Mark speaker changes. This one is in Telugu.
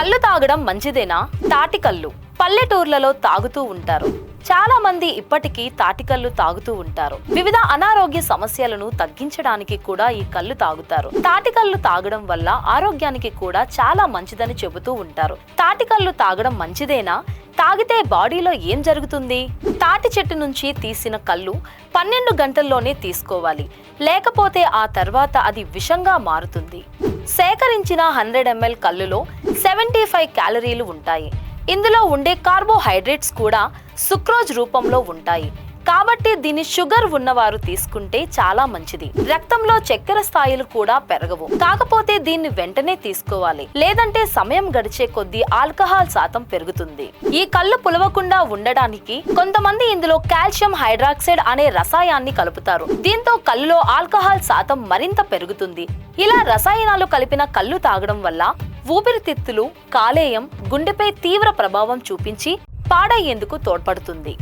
Speaker 1: కళ్ళు తాగడం మంచిదేనా? తాటికల్లు పల్లెటూర్లలో తాగుతూ ఉంటారు. చాలా మంది ఇప్పటికీ తాటికల్లు తాగుతూ ఉంటారు. వివిధ అనారోగ్య సమస్యలను తగ్గించడానికి కూడా ఈ కళ్ళు తాగుతారు. తాటికల్లు తాగడం వల్ల ఆరోగ్యానికి కూడా చాలా మంచిదని చెబుతూ ఉంటారు. తాటికల్లు తాగడం మంచిదేనా? తాగితే బాడీలో ఏం జరుగుతుంది? తాటి చెట్టు నుంచి తీసిన కళ్ళు 12 గంటల్లోనే తీసుకోవాలి, లేకపోతే ఆ తర్వాత అది విషంగా మారుతుంది. సేకరించిన 100 ml కల్లులో 75 క్యాలరీలు ఉంటాయి. ఇందులో ఉండే కార్బోహైడ్రేట్స్ కూడా సుక్రోజ్ రూపంలో ఉంటాయి. కాబట్టి దీన్ని షుగర్ ఉన్నవారు తీసుకుంటే చాలా మంచిది. రక్తంలో చక్కెర స్థాయిలు కూడా పెరగవు. కాకపోతే దీన్ని వెంటనే తీసుకోవాలి, లేదంటే సమయం గడిచే కొద్దీ ఆల్కహాల్ శాతం పెరుగుతుంది. ఈ కళ్ళు పులవకుండా ఉండడానికి కొంతమంది ఇందులో కాల్షియం హైడ్రాక్సైడ్ అనే రసాయనాన్ని కలుపుతారు. దీంతో కళ్ళులో ఆల్కహాల్ శాతం మరింత పెరుగుతుంది. ఇలా రసాయనాలు కలిపిన కళ్ళు తాగడం వల్ల ఊపిరితిత్తులు, కాలేయం, గుండెపై తీవ్ర ప్రభావం చూపించి పాడయ్యేందుకు తోడ్పడుతుంది.